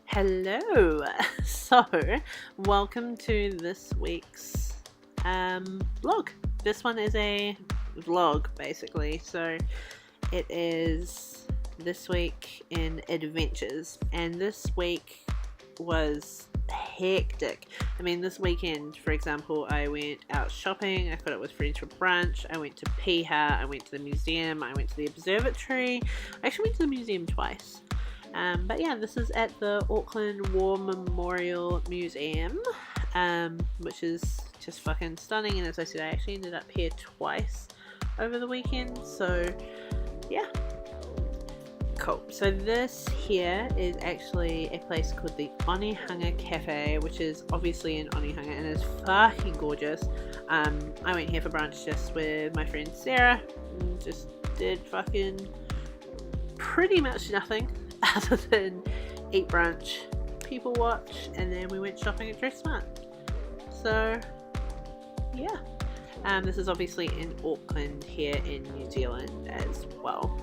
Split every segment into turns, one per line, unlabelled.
Hello. So, welcome to this week's vlog. This one is a vlog, basically. So, it is this week in adventures, and this week was hectic. I mean, this weekend, for example, I went out shopping. I caught up with friends for brunch. I went to Piha. I went to the museum. I went to the Observatory. I actually went to the museum twice. But yeah, this is at the Auckland War Memorial Museum, which is just fucking stunning. And as I said, I actually ended up here twice over the weekend. So yeah, cool. So this here is actually a place called the Onehunga Cafe, which is obviously in Onehunga, and it's fucking gorgeous. I went here for brunch just with my friend Sarah, and just did fucking pretty much nothing other than eat brunch, people watch, and then we went shopping at Dressmart. So yeah, this is obviously in Auckland here in New Zealand as well.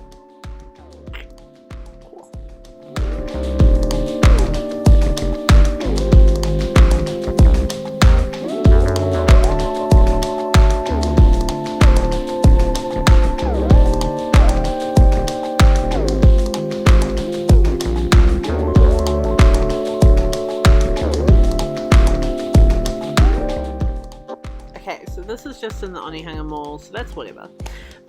This is just in the Onehunga Mall, so that's whatever.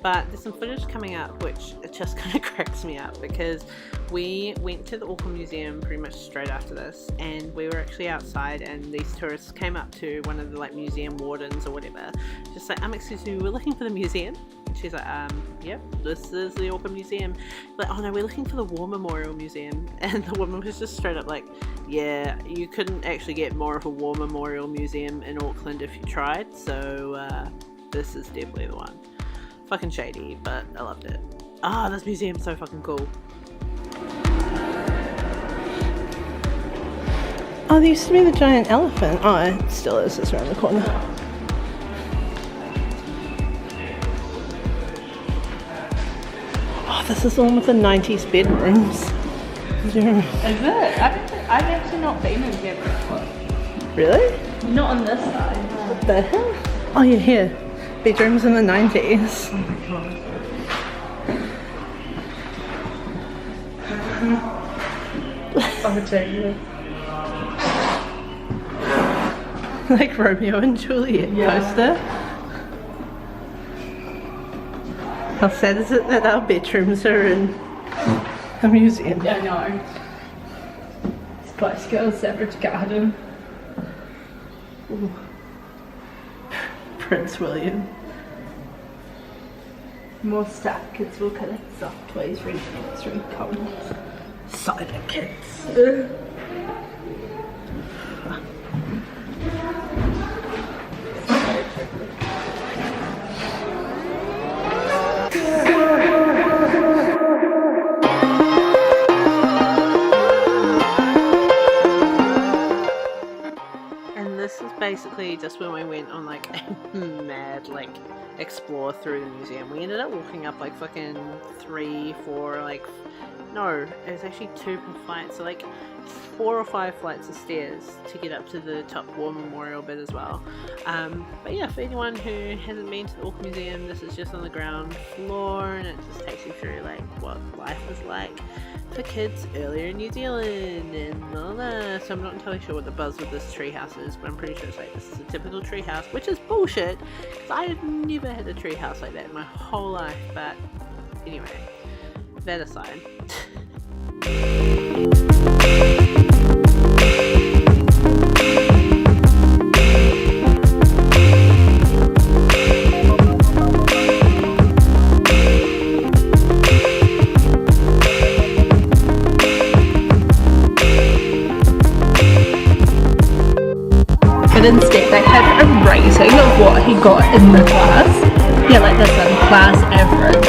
But there's some footage coming up which it just kind of cracks me up, because we went to the Auckland Museum pretty much straight after this, and we were actually outside, and these tourists came up to one of the like museum wardens or whatever, just like, excuse me, we're looking for the museum. And she's like, yep, this is the Auckland Museum. Like, oh no, we're looking for the War Memorial Museum. And the woman was just straight up like, yeah, you couldn't actually get more of a War Memorial Museum in Auckland if you tried, so this is definitely the one. Fucking shady, but I loved it. Ah, this museum's so fucking cool.
Oh, there used to be the giant elephant. Oh, it still is. It's around the corner. Oh, this is the one with the 90s bedrooms.
Is it? I've actually not been in here before.
Really?
Not on this side.
What the hell? Oh, yeah, here. Bedrooms in the 90s.
Oh my god. Oh, Jesus.
Like Romeo and Juliet poster. How sad is it that our bedrooms are in a museum?
Yeah, I know. Spice Girls Savage Garden.
Ooh. Prince William.
More stuff. Kids will collect soft toys, read books, read comics.
Cyber kids.
Basically just when we went on like a mad like explore through the museum. We ended up walking up like fucking 3, 4, like no, it was actually 2 per flight, so like 4 or 5 flights of stairs to get up to the top War Memorial bit as well. But yeah, for anyone who hasn't been to the Auckland Museum, this is just on the ground floor, and it just takes you through like what life was like for kids earlier in New Zealand and blah, blah. So I'm not entirely sure what the buzz with this treehouse is, but I'm pretty sure it's like this is a typical treehouse, which is bullshit because I have never had a treehouse like that in my whole life. But anyway, that aside.
But instead they had a rating of what he got in the class. Yeah, like this one, class average.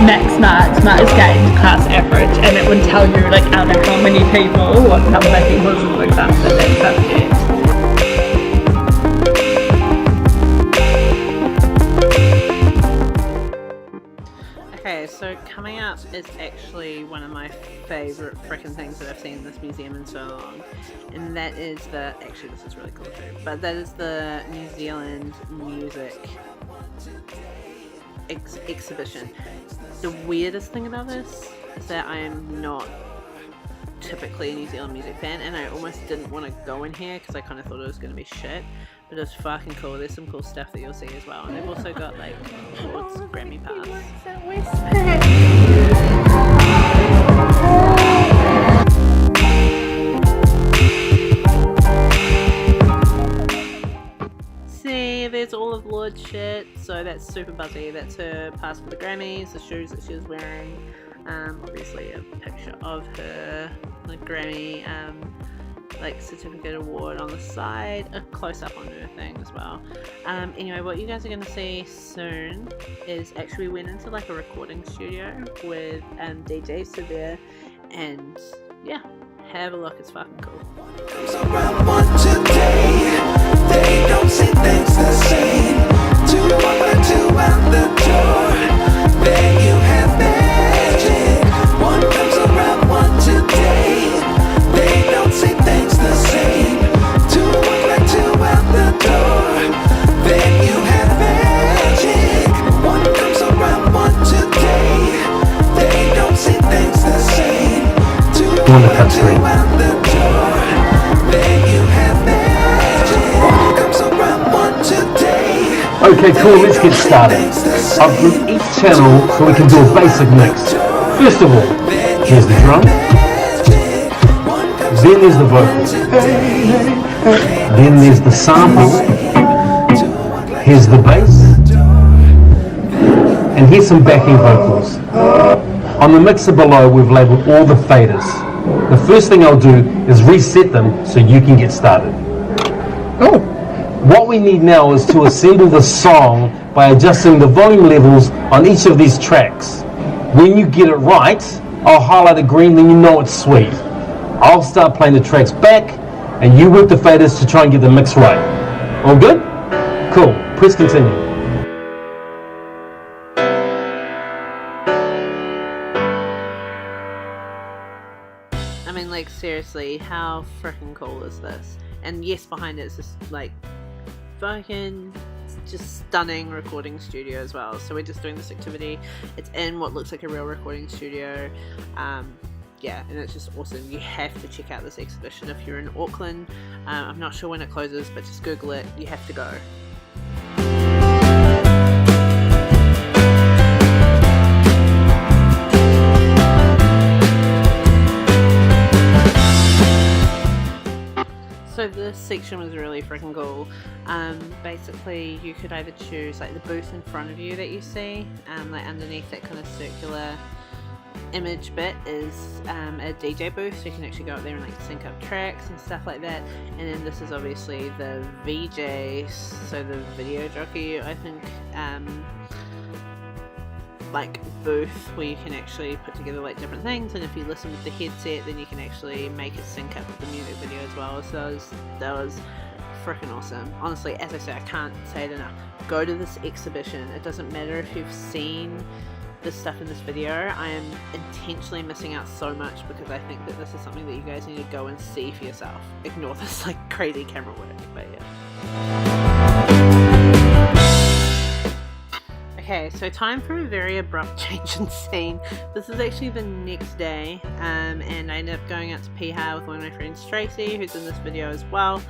Max marks gained, class average, and it would tell you like out of how many people, what number he was in the class for that subject.
Okay, Okay, so coming up is actually one of my favourite freaking things that I've seen in this museum in so long, and that is the, actually this is really cool too, but that is the New Zealand music exhibition. The weirdest thing about this is that I am not typically a New Zealand music fan, and I almost didn't want to go in here because I kind of thought it was going to be shit, but it was fucking cool. There's some cool stuff that you'll see as well, and they've also got like awards, Grammy Pass. See, there's all of Lord's shit, so that's super buzzy. That's her pass for the Grammys, the shoes that she was wearing, obviously a picture of her, the Grammy like certificate award on the side, a close-up on her thing as well. Anyway, what you guys are going to see soon is actually we went into like a recording studio with DJ Severe, and yeah, have a look, it's fucking cool. They don't see things the same. 2 1 2 out the door. There you have magic. One comes around, one today. They don't see things the same. 2 1 2 out the door. There you have magic. One comes around, one today. They don't see things the same. 2 1 2 out the door. There you have magic.
Okay, cool, let's get started. I've grouped each channel so we can do a basic mix. First of all, here's the drum. Then there's the vocals. Then there's the sample. Here's the bass. And here's some backing vocals. On the mixer below, we've labeled all the faders. The first thing I'll do is reset them so you can get started. Oh. What we need now is to assemble the song by adjusting the volume levels on each of these tracks. When you get it right, I'll highlight it green, then you know it's sweet. I'll start playing the tracks back, and you work the faders to try and get the mix right. All good? Cool. Press continue.
I mean, like, seriously, how freaking cool is this? And yes, behind it is just like fucking just stunning recording studio as well. So we're just doing this activity. It's in what looks like a real recording studio. Yeah, and it's just awesome. You have to check out this exhibition if you're in Auckland. I'm not sure when it closes, but just Google it. You have to go. So this section was really freaking cool. Basically you could either choose like the booth in front of you that you see, like underneath that kind of circular image bit is a DJ booth, so you can actually go up there and like sync up tracks and stuff like that. And then this is obviously the VJ, so the video jockey, I think, like booth where you can actually put together like different things, and if you listen with the headset then you can actually make it sync up with the music video as well. So that was freaking awesome. Honestly, as I say, I can't say it enough. Go to this exhibition. It doesn't matter if you've seen this stuff in this video. I am intentionally missing out so much because I think that this is something that you guys need to go and see for yourself. Ignore this like crazy camera work, but yeah. Okay, so time for a very abrupt change in scene. This is actually the next day, and I ended up going out to Piha with one of my friends, Tracy, who's in this video as well.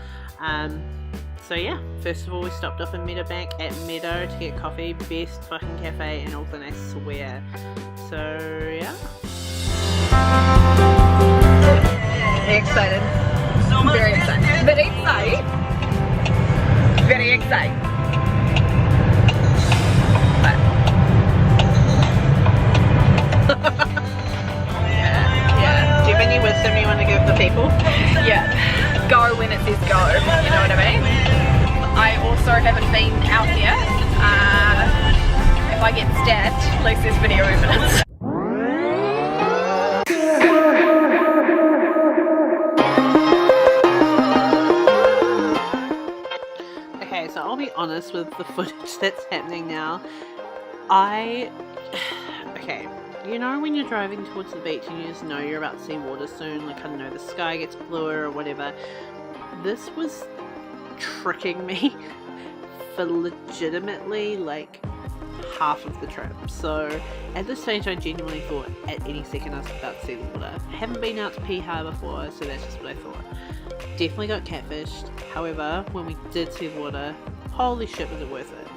So yeah, first of all we stopped off in Meadowbank at Meadow to get coffee. Best fucking cafe in Auckland, I swear. So yeah.
Excited. Very excited. Very excited. Very excited.
Yeah. Do you have any wisdom you want to give the people?
Yeah. Go when it says go. You know what I mean? I also haven't been out here. If I get stabbed, at least there's video evidence.
Okay, so I'll be honest with the footage that's happening now. I Okay, you know when you're driving towards the beach and you just know you're about to see water soon, like I don't know, the sky gets bluer or whatever. This was tricking me for legitimately like half of the trip. So at this stage I genuinely thought at any second I was about to see the water. Haven't been out to Piha before, so that's just what I thought. Definitely got catfished. However, when we did see the water, holy shit was it worth it.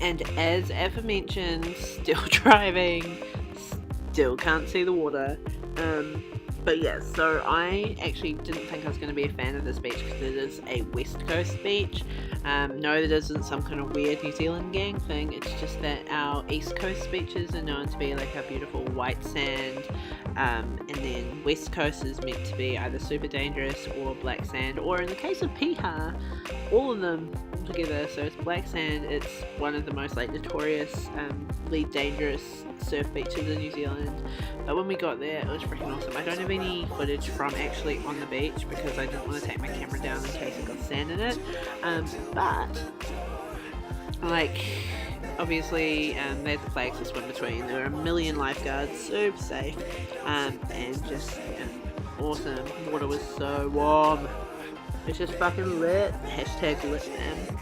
And as aforementioned, still driving, still can't see the water. But yeah, so I actually didn't think I was going to be a fan of this beach because it is a West Coast beach. No, that isn't some kind of weird New Zealand gang thing. It's just that our East Coast beaches are known to be like our beautiful white sand, and then West Coast is meant to be either super dangerous or black sand, or in the case of Piha, all of them together. So it's black sand. It's one of the most like notoriously dangerous surf beaches in New Zealand. But when we got there, it was freaking awesome. I don't have any footage from actually on the beach because I didn't want to take my camera down in case it got sand in it. But like obviously they had the flags to swim between. There were a million lifeguards, super safe, and just awesome. The water was so warm. It's just fucking lit. Hashtag lit, man.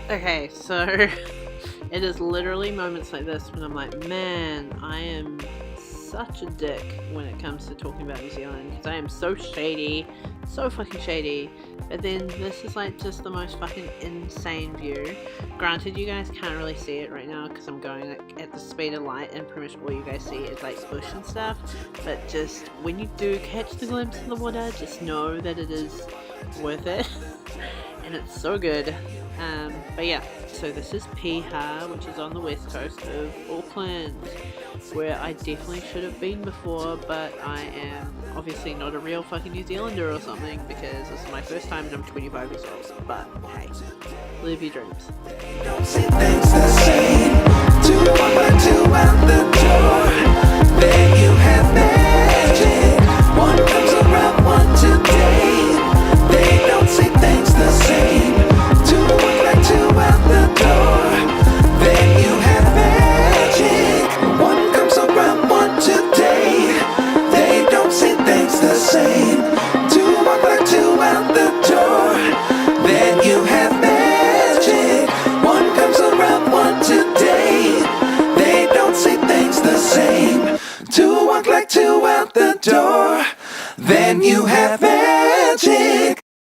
Okay, so it is literally moments like this when I'm like, man, I am such a dick when it comes to talking about New Zealand because I am so shady, so fucking shady. But then this is like just the most fucking insane view. Granted, you guys can't really see it right now because I'm going like at the speed of light and pretty much all you guys see is like bush and stuff. But just when you do catch the glimpse of the water, just know that it is worth it. And it's so good. But yeah, so this is Piha, which is on the west coast of Auckland, where I definitely should have been before, but I am obviously not a real fucking New Zealander or something because this is my first time and I'm 25 years old. But hey, live your dreams.
Don't see things the same. 2 1 2 out the door. Then you have magic. One comes around, one today. They don't see things the same. 2 1 2 out the door. Then you have magic. One comes around, one today. They don't see things the same. 2 1 2 out the door. Then you have magic. One comes around, one today. They don't see things the same. 2 1 2 out the door. Then you have magic.